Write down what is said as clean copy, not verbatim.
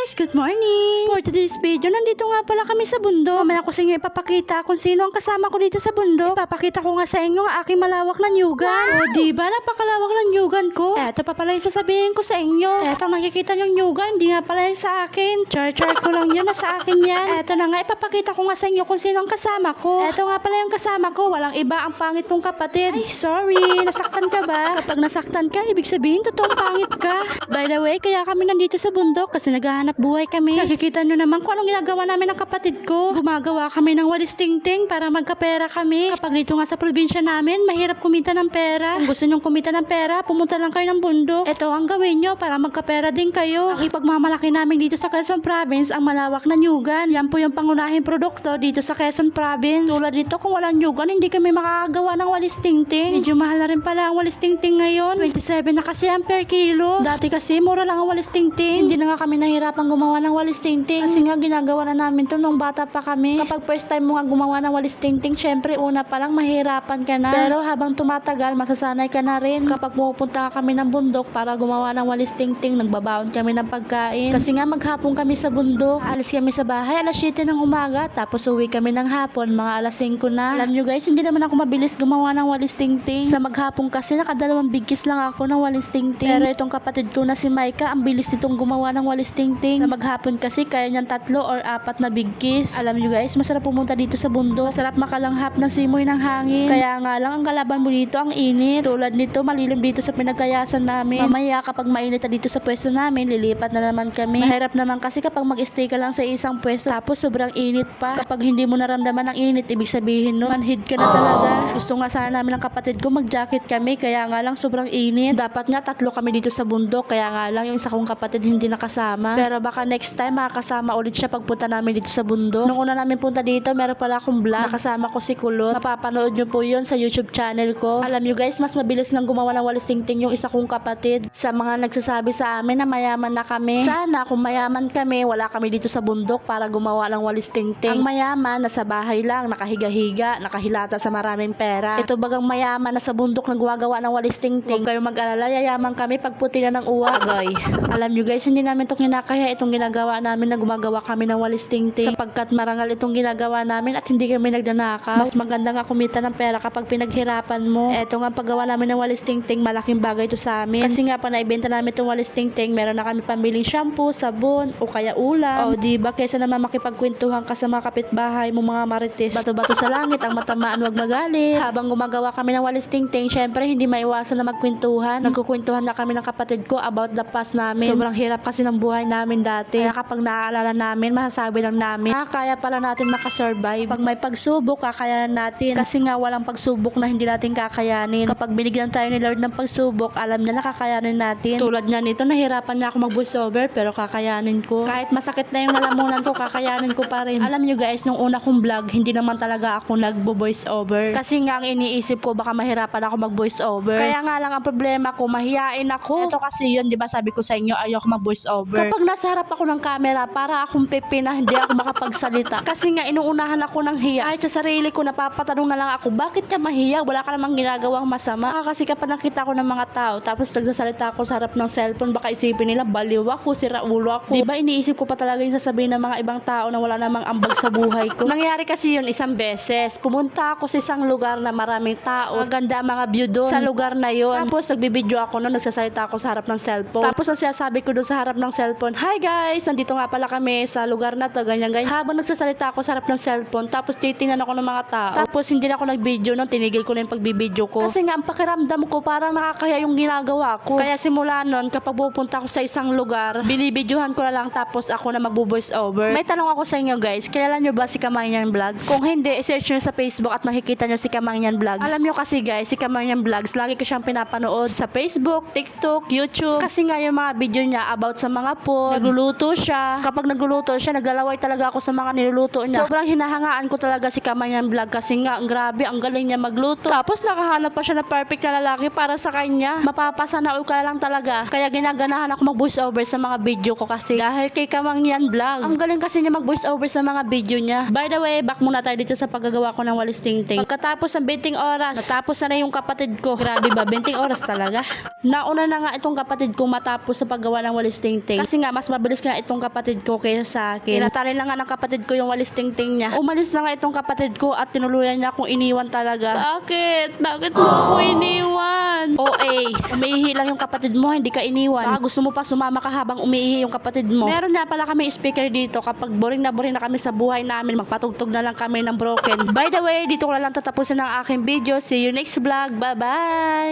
guys! Good morning! For today's video, nandito nga pala kami sa bundok. Mamaya ko sa inyo ipapakita kung sino ang kasama ko dito sa bundok. Ipapakita ko nga sa inyo ang aking malawak na nyugan. O diba, napakalawak ng nyugan ko. Eto pa pala yung sasabihin ko sa inyo. Eto nakikita yung nyugan, hindi nga pala yung sa akin. Char ko lang yun, nasa akin yan. Eto na nga, ipapakita ko nga sa inyo kung sino ang kasama ko. Eto nga pala yung kasama ko, walang iba, ang pangit mong kapatid. Ay, sorry, nasaktan ka ba? Kapag nasaktan ka, ibig sabihin totoong pangit ka. By the way, kaya kami nandito sa bundok kasi naghahanap buhay kami. Nakikita nyo naman kung anong ginagawa namin ng kapatid ko. Gumagawa kami ng walis tingting para magkapera kami. Kapag dito nga sa probinsya namin, mahirap kumita ng pera. Kung gusto nyong kumita ng pera, pumunta lang kayo ng bundok. Ito ang gawin nyo para magkapera din kayo. Ang ipagmamalaki namin dito sa Quezon Province, ang malawak na nyugan. Yan po yung pangunahing produkto dito sa Quezon Province. Tulad dito, kung walang nyugan, hindi kami makakagawa ng walis tingting. Medyo mahal na rin pala ang walis tingting ngayon. 27 na kasi ang per kilo. Dati kasi, mura lang ang walis tingting. Hindi na nga kami nahirapan gumawa ng walis tingting. Kasi nga ginagawa na namin to nung bata pa kami. Kapag first time mo nga gumawa ng walis tingting, syempre una pa lang mahirapan ka na. Pero habang tumatagal, masasanay ka na rin. Kapag pupunta kami ng bundok para gumawa ng walis tingting, nagbabaon kami ng pagkain. Kasi nga maghapon kami sa bundok. Alis kami sa bahay, alas 7 ng umaga. Tapos uwi kami ng hapon, mga alas 5 na. Alam nyo guys, hindi naman ako mabilis gumawa ng walis tingting. Sa maghapon kasi nakadalawang bigkis lang ako ng walis tingting. Pero itong kapatid ko na si Micah, ang bilis nitong gumawa ng walis tingting. Sa maghapon kasi kaya niyang 3 or 4 na bigkis. Alam nyo guys, masarap pumunta dito sa bundok. Masarap makalanghap ng simoy ng hangin. Kaya nga lang ang kalaban mo dito ang init. Tulad nito, malilim dito sa pinagkayasan namin. Mamaya kapag mainit na dito sa pwesto namin, lilipat na naman kami. Mahirap naman kasi kapag mag-stay ka lang sa isang pwesto tapos sobrang init pa. Kapag hindi mo naramdaman ang init, ibig sabihin no, manhid ka na talaga. Gusto nga sana namin ng kapatid ko mag-jacket kami, kaya nga lang sobrang init. Dapat nga 3 kami dito sa bundok, kaya nga lang yung isa kong kapatid hindi nakasama. Pero baka next time makakasama ulit siya pagpunta namin dito sa bundok. Nung una namin punta dito, meron pala akong vlog. Nakasama ko si Kulot. Mapapanood nyo po yun sa YouTube channel ko. Alam nyo guys, mas mabilis lang gumawa ng walis tingting yung isa kong kapatid. Sa mga nagsasabi sa amin na mayaman na kami. Sana kung mayaman kami, wala kami dito sa bundok para gumawa ng walis tingting. Ang mayaman, nasa bahay lang, nakahiga-higa, nakahilata sa maraming pera. Ito bagang mayaman na sa bundok na gumagawa ng walis tingting. Huwag kayong mag-alala, yayaman kami pag puti na ng uwak. Alam nyo guys, hindi namin itong kinakaya itong ginagawa namin na gumagawa kami ng walis tingting. Sapagkat marangal itong ginagawa namin at hindi kami nagdanaka. Mas maganda nga kumita ng pera kapag pinaghirapan mo. Eto nga paggawa namin ng walis tingting, malaking bagay ito sa amin. Kasi nga pa naibenta namin itong walis tingting, meron na kami pambiling shampoo, sabon, o kaya ulam. O diba, kesa naman makipagkwentuhan ka sa mga kapitbahay mo mga marites. Bato-bato sa langit, ang matamaan wag magalit. Habang gumagawa kami ng walis tingting, syempre hindi maiwasan na magkwentuhan. Nagkukwentuhan na kami ng kapatid ko about the past namin. Sobrang hirap kasi ng buhay namin dati. Kaya kapag naaalala namin, masasabi lang namin, kaya pala natin makasurvive. Pag may pagsubok, kakayanan natin. Kasi nga walang pagsubok na hindi natin kakayanin. Kapag binigyan tayo ni Lord ng pagsubok, alam niya na kakayanin natin. Tulad nga nito, nahirapan nga ako mag-voice over, pero kakayanin ko. Kahit masakit na yung lalamunan ko, kakayanin ko pa rin. Alam niyo guys, nung una kong vlog, hindi naman talaga ako nagbo-voice over. Kasi nga ang iniisip ko, baka mahirapan ako mag-voice over. Kaya nga lang ang problema ko, mahiyain ako. Ito kasi yun, di ba sabi ko sa inyo, ayoko mag-voice over. Kapag nasa harap ako ng camera, para akong pipi na hindi ako makapagsalita. Kasi nga inuunahan ako ng hiya. Ay, sa sarili ko, napapatanong na lang ako, bakit ka mahiya? Wala ka namang ginagawang masama. Kasi kapag nakita ko ng mga tao, tapos nagsasalita ako sa harap ng cellphone, baka isipin nila, baliw ako, sira ulo ako. Di ba iniisip ko pa talaga yung sasabihin ng mga ibang tao na wala namang ambag sa buhay ko. Nangyari kasi yun isang beses. Pumunta ako sa isang lugar na maraming tao. Maganda ang mga view doon sa lugar na yun. Tapos nagbibideo ako noon, nagsasalita ako sa harap ng cellphone. Tapos ang sinasabi ko doon sa harap ng cellphone, hi guys, nandito nga pala kami sa lugar na to, ganyan. Habang nagsasalita ako sa harap ng cellphone, tapos titingnan ako ng mga tao. Tapos hindi na ako nag-video noon, tinigil ko na yung pagbibideo ko. Kasi nga ang pakiramdam ko parang nakakaya yung ginagawa ko. Kaya simula noon, kapag pupunta ako sa isang lugar, binibidyohan ko na lang tapos ako na magbo-voice over. May tanong ako sa inyo guys, kilala nyo ba si Kamangyan Vlogs? Kung hindi, search nyo sa Facebook at makikita nyo si Kamangyan Vlogs. Alam nyo kasi guys, si Kamangyan Vlogs, lagi ko siyang pinapanood sa Facebook, TikTok, YouTube. Kasi nga yung mga video niya about sa mga food, nagluluto siya. Kapag nagluluto siya, naglalaway talaga ako sa mga niluluto niya. Sobrang hinahangaan ko talaga si Kamangyan Vlog kasi nga, ang grabe, ang galing niya magluto. Tapos nakahanap pa siya na perfect na lalaki para sa kanya. Mapapasana all ka lang talaga. Kaya ginaganahan ako mag-voice over sa mga video ko kasi dahil kay Kamangyan Vlog. Ang galing kasi niya mag-voice over sa mga video niya. By the way, back muna tayo dito sa paggagawa ko ng walis tingting. Pagkatapos ng 20 oras, natapos na yung kapatid ko. Grabe ba, 20 oras talaga? Nauna na nga itong kapatid ko matapos sa paggawa ng walis tingting. Kasi nga, mas mabilis nga itong kapatid ko kaysa sa akin. Tinatali lang nga ng kapatid ko yung walis tingting niya. Umalis na nga itong kapatid ko at tinuluyan niya akong iniwan talaga. Bakit? Bakit mo ako iniwan? Umiihi lang yung kapatid mo, hindi ka iniwan. Baka gusto mo pa sumama ka habang umiihi yung kapatid mo. Meron nga pala kami speaker dito kapag boring na kami sa buhay namin, magpatugtog na lang kami ng Broken. By the way, dito ko na lang tatapusin ang aking video. See you next vlog. Bye-bye!